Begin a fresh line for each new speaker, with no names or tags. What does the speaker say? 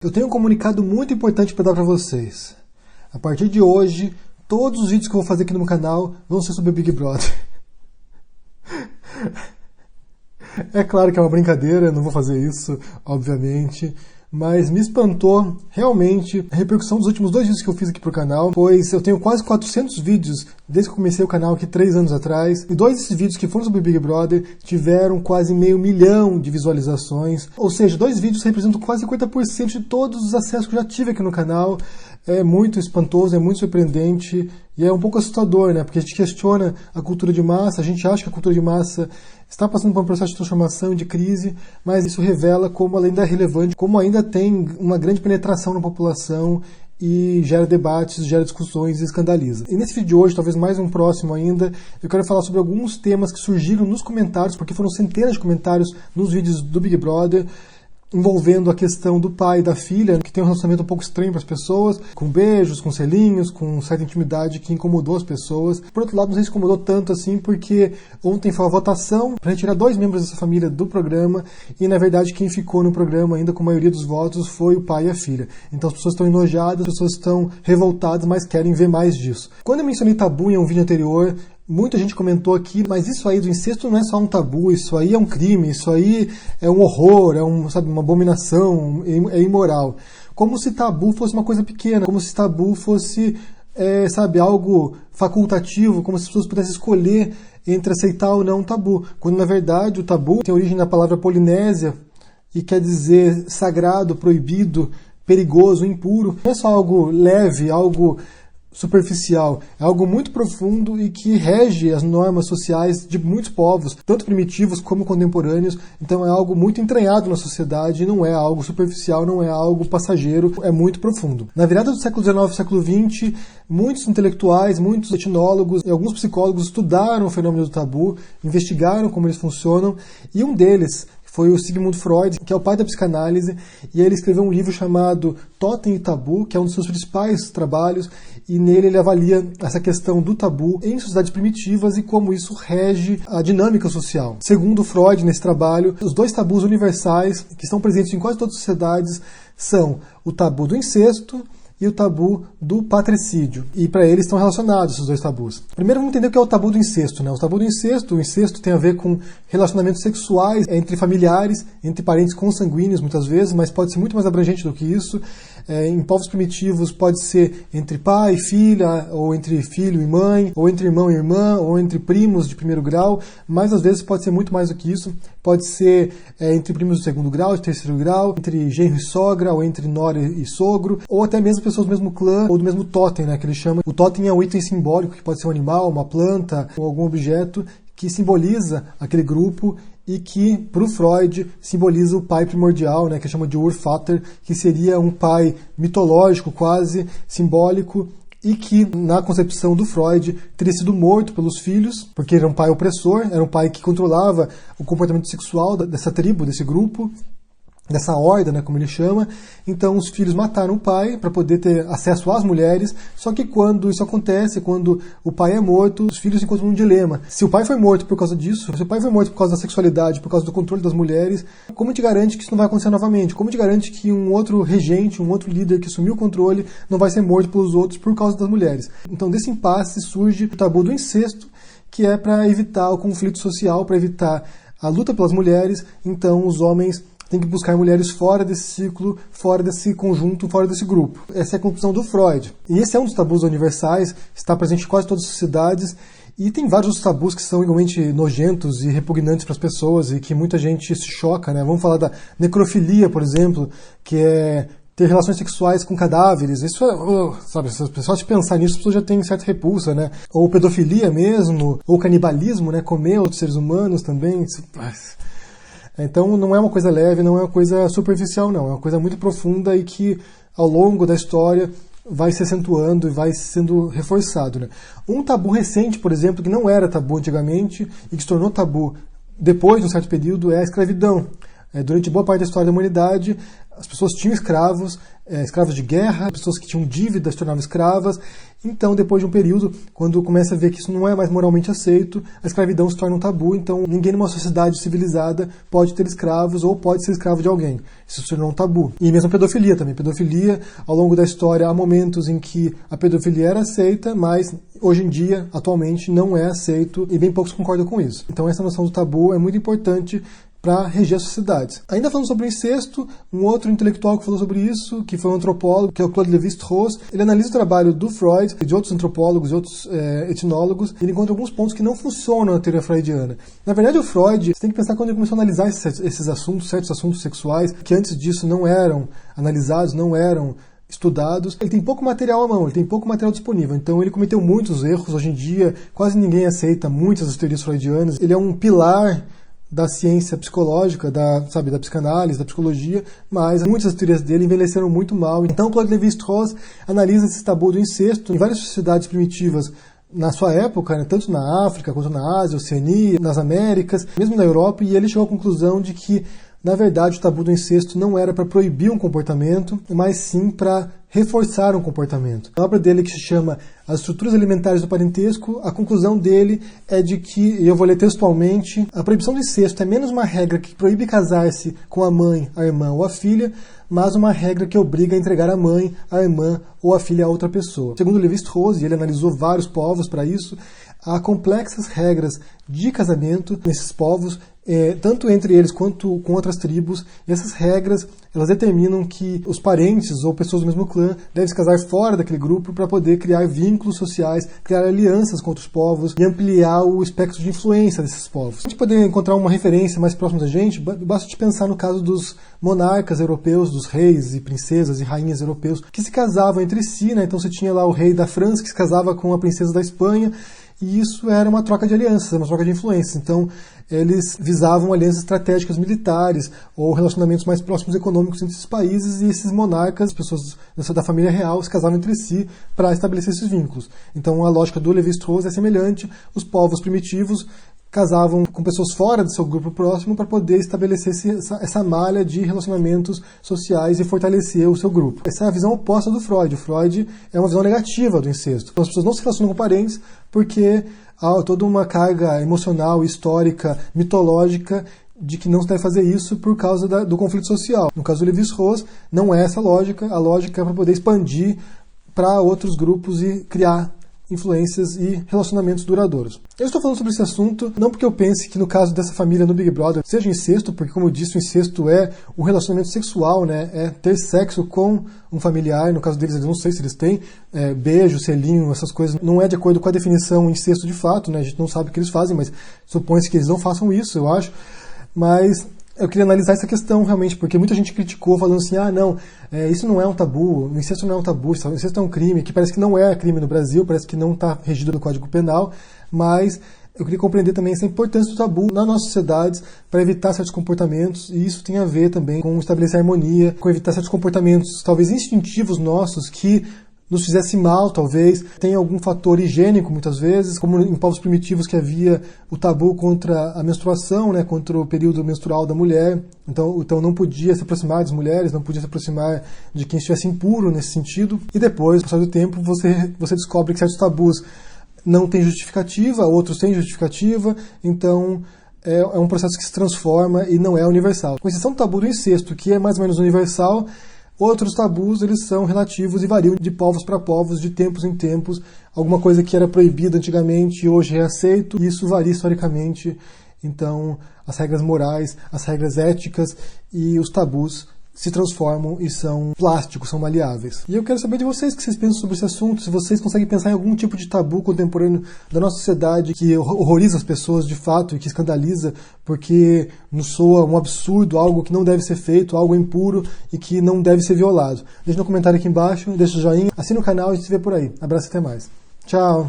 Eu tenho um comunicado muito importante para dar para vocês. A partir de hoje, todos os vídeos que eu vou fazer aqui no meu canal vão ser sobre o Big Brother. É claro que é uma brincadeira, não vou fazer isso, obviamente, mas me espantou realmente a repercussão dos últimos 2 vídeos que eu fiz aqui pro canal, pois eu tenho quase 400 vídeos desde que eu comecei o canal aqui 3 anos atrás, e 2 desses vídeos que foram sobre o Big Brother tiveram quase 500 mil de visualizações, ou seja, 2 vídeos representam quase 50% de todos os acessos que eu já tive aqui no canal. É muito espantoso, é muito surpreendente e é um pouco assustador, né? Porque a gente questiona a cultura de massa, a gente acha que a cultura de massa está passando por um processo de transformação, de crise, mas isso revela como ela ainda é relevante, como ainda tem uma grande penetração na população e gera debates, gera discussões e escandaliza. E nesse vídeo de hoje, talvez mais um próximo ainda, eu quero falar sobre alguns temas que surgiram nos comentários, porque foram centenas de comentários nos vídeos do Big Brother, envolvendo a questão do pai e da filha, que tem um relacionamento um pouco estranho para as pessoas, com beijos, com selinhos, com certa intimidade que incomodou as pessoas. Por outro lado, não sei se incomodou tanto assim, porque ontem foi a votação para retirar 2 membros dessa família do programa, e na verdade quem ficou no programa ainda com a maioria dos votos foi o pai e a filha. Então as pessoas estão enojadas, as pessoas estão revoltadas, mas querem ver mais disso. Quando eu mencionei tabu em um vídeo anterior, muita gente comentou aqui, mas isso aí do incesto não é só um tabu, isso aí é um crime, isso aí é um horror, é uma abominação, é imoral. Como se tabu fosse uma coisa pequena, como se tabu fosse, algo facultativo, como se as pessoas pudessem escolher entre aceitar ou não um tabu. Quando na verdade o tabu tem origem na palavra polinésia e quer dizer sagrado, proibido, perigoso, impuro. Não é só algo leve, algo superficial, é algo muito profundo e que rege as normas sociais de muitos povos, tanto primitivos como contemporâneos. Então é algo muito entranhado na sociedade, não é algo superficial, não é algo passageiro, é muito profundo. Na virada do século XIX e século XX, muitos intelectuais, muitos etnólogos e alguns psicólogos estudaram o fenômeno do tabu, investigaram como eles funcionam, e um deles foi o Sigmund Freud, que é o pai da psicanálise, e ele escreveu um livro chamado Totem e Tabu, que é um dos seus principais trabalhos, e nele ele avalia essa questão do tabu em sociedades primitivas e como isso rege a dinâmica social. Segundo Freud, nesse trabalho, os 2 tabus universais que estão presentes em quase todas as sociedades são o tabu do incesto e o tabu do patricídio. E para eles estão relacionados esses 2 tabus. Primeiro vamos entender o que é o tabu do incesto, né? O tabu do incesto, o incesto tem a ver com relacionamentos sexuais entre familiares, entre parentes consanguíneos muitas vezes, mas pode ser muito mais abrangente do que isso. Em povos primitivos pode ser entre pai e filha, ou entre filho e mãe, ou entre irmão e irmã, ou entre primos de 1º grau, mas às vezes pode ser muito mais do que isso. Pode ser entre primos de 2º grau, de 3º grau, entre genro e sogra, ou entre nora e sogro, ou até mesmo pessoas do mesmo clã, ou do mesmo totem, né, que eles chamam. O totem é um item simbólico, que pode ser um animal, uma planta, ou algum objeto que simboliza aquele grupo e que, para o Freud, simboliza o pai primordial, né, que chama de Urvater, que seria um pai mitológico, quase simbólico, e que, na concepção do Freud, teria sido morto pelos filhos, porque era um pai opressor, era um pai que controlava o comportamento sexual dessa tribo, desse grupo, dessa horda, né, como ele chama. Então os filhos mataram o pai para poder ter acesso às mulheres, só que quando isso acontece, quando o pai é morto, os filhos se encontram num dilema. Se o pai foi morto por causa disso, se o pai foi morto por causa da sexualidade, por causa do controle das mulheres, como te garante que isso não vai acontecer novamente? Como te garante que um outro regente, um outro líder que assumiu o controle não vai ser morto pelos outros por causa das mulheres? Então desse impasse surge o tabu do incesto, que é para evitar o conflito social, para evitar a luta pelas mulheres. Então os homens tem que buscar mulheres fora desse ciclo, fora desse conjunto, fora desse grupo. Essa é a conclusão do Freud. E esse é um dos tabus universais, está presente em quase todas as sociedades, e tem vários outros tabus que são igualmente nojentos e repugnantes para as pessoas e que muita gente se choca, né? Vamos falar da necrofilia, por exemplo, que é ter relações sexuais com cadáveres. Isso é, se as pessoas pensar nisso, as pessoas já têm certa repulsa, né? Ou pedofilia mesmo, ou canibalismo, né? Comer outros seres humanos também. Então não é uma coisa leve, não é uma coisa superficial, não. É uma coisa muito profunda e que ao longo da história vai se acentuando e vai sendo reforçado, né? Um tabu recente, por exemplo, que não era tabu antigamente e que se tornou tabu depois de um certo período é a escravidão. Durante boa parte da história da humanidade, as pessoas tinham escravos, escravos de guerra, pessoas que tinham dívidas se tornavam escravas. Então, depois de um período, quando começa a ver que isso não é mais moralmente aceito, a escravidão se torna um tabu. Então, ninguém numa sociedade civilizada pode ter escravos ou pode ser escravo de alguém. Isso se tornou um tabu. E mesmo a pedofilia também. Pedofilia, ao longo da história, há momentos em que a pedofilia era aceita, mas hoje em dia, atualmente, não é aceito e bem poucos concordam com isso. Então, essa noção do tabu é muito importante para reger as sociedades. Ainda falando sobre o incesto, um outro intelectual que falou sobre isso, que foi um antropólogo, que é o Claude Lévi-Strauss, ele analisa o trabalho do Freud e de outros antropólogos e outros etnólogos, e ele encontra alguns pontos que não funcionam na teoria freudiana. Na verdade, o Freud, você tem que pensar quando ele começou a analisar esses assuntos, certos assuntos sexuais, que antes disso não eram analisados, não eram estudados, ele tem pouco material à mão, ele tem pouco material disponível, então ele cometeu muitos erros. Hoje em dia, quase ninguém aceita muitas das teorias freudianas. Ele é um pilar da ciência psicológica, da psicanálise, da psicologia, mas muitas das teorias dele envelheceram muito mal. Então, Claude Lévi-Strauss analisa esse tabu do incesto em várias sociedades primitivas na sua época, né, tanto na África quanto na Ásia, Oceania, nas Américas, mesmo na Europa, e ele chegou à conclusão de que, na verdade, o tabu do incesto não era para proibir um comportamento, mas sim para reforçar um comportamento. A obra dele, que se chama As Estruturas Elementares do Parentesco, a conclusão dele é de que, e eu vou ler textualmente, a proibição do incesto é menos uma regra que proíbe casar-se com a mãe, a irmã ou a filha, mas uma regra que obriga a entregar a mãe, a irmã ou a filha a outra pessoa. Segundo Lévi-Strauss, e ele analisou vários povos para isso, há complexas regras de casamento nesses povos, tanto entre eles quanto com outras tribos. E essas regras, elas determinam que os parentes ou pessoas do mesmo clã devem se casar fora daquele grupo para poder criar vínculos sociais, criar alianças com outros povos e ampliar o espectro de influência desses povos. Para a gente poder encontrar uma referência mais próxima da gente, basta te pensar no caso dos monarcas europeus, dos reis e princesas e rainhas europeus que se casavam entre si, né? Então você tinha lá o rei da França que se casava com a princesa da Espanha, e isso era uma troca de alianças, uma troca de influências. Então, eles visavam alianças estratégicas militares ou relacionamentos mais próximos econômicos entre esses países, e esses monarcas, pessoas da família real, se casavam entre si para estabelecer esses vínculos. Então, a lógica do Lévi-Strauss é semelhante. Os povos primitivos casavam com pessoas fora do seu grupo próximo para poder estabelecer essa malha de relacionamentos sociais e fortalecer o seu grupo. Essa é a visão oposta do Freud. O Freud é uma visão negativa do incesto. Então, as pessoas não se relacionam com parentes porque há toda uma carga emocional, histórica, mitológica de que não se deve fazer isso por causa do conflito social. No caso do Lévi-Strauss, não é essa a lógica. A lógica é para poder expandir para outros grupos e criar influências e relacionamentos duradouros. Eu estou falando sobre esse assunto não porque eu pense que no caso dessa família no Big Brother seja incesto, porque, como eu disse, o incesto é o relacionamento sexual, né? É ter sexo com um familiar. No caso deles, eu não sei se eles têm beijo, selinho, essas coisas. Não é de acordo com a definição incesto de fato, né? A gente não sabe o que eles fazem, mas supõe-se que eles não façam isso, eu acho. Mas eu queria analisar essa questão realmente, porque muita gente criticou falando assim, isso não é um tabu, o incesto não é um tabu, o incesto é um crime, que parece que não é crime no Brasil, parece que não está regido no Código Penal, mas eu queria compreender também essa importância do tabu nas nossas sociedades para evitar certos comportamentos, e isso tem a ver também com estabelecer harmonia, com evitar certos comportamentos talvez instintivos nossos que nos fizesse mal, talvez. Tem algum fator higiênico, muitas vezes, como em povos primitivos que havia o tabu contra a menstruação, né, contra o período menstrual da mulher. Então não podia se aproximar das mulheres, não podia se aproximar de quem estivesse impuro nesse sentido. E depois, com o passar do tempo, você descobre que certos tabus não têm justificativa, outros têm justificativa, então é um processo que se transforma e não é universal. Com exceção do tabu do incesto, que é mais ou menos universal, outros tabus, eles são relativos e variam de povos para povos, de tempos em tempos. Alguma coisa que era proibida antigamente hoje é aceito, e isso varia historicamente. Então, as regras morais, as regras éticas e os tabus se transformam e são plásticos, são maleáveis. E eu quero saber de vocês o que vocês pensam sobre esse assunto, se vocês conseguem pensar em algum tipo de tabu contemporâneo da nossa sociedade que horroriza as pessoas de fato e que escandaliza porque nos soa um absurdo, algo que não deve ser feito, algo impuro e que não deve ser violado. Deixa no comentário aqui embaixo, deixa o joinha, assina o canal e a gente se vê por aí. Abraço e até mais. Tchau!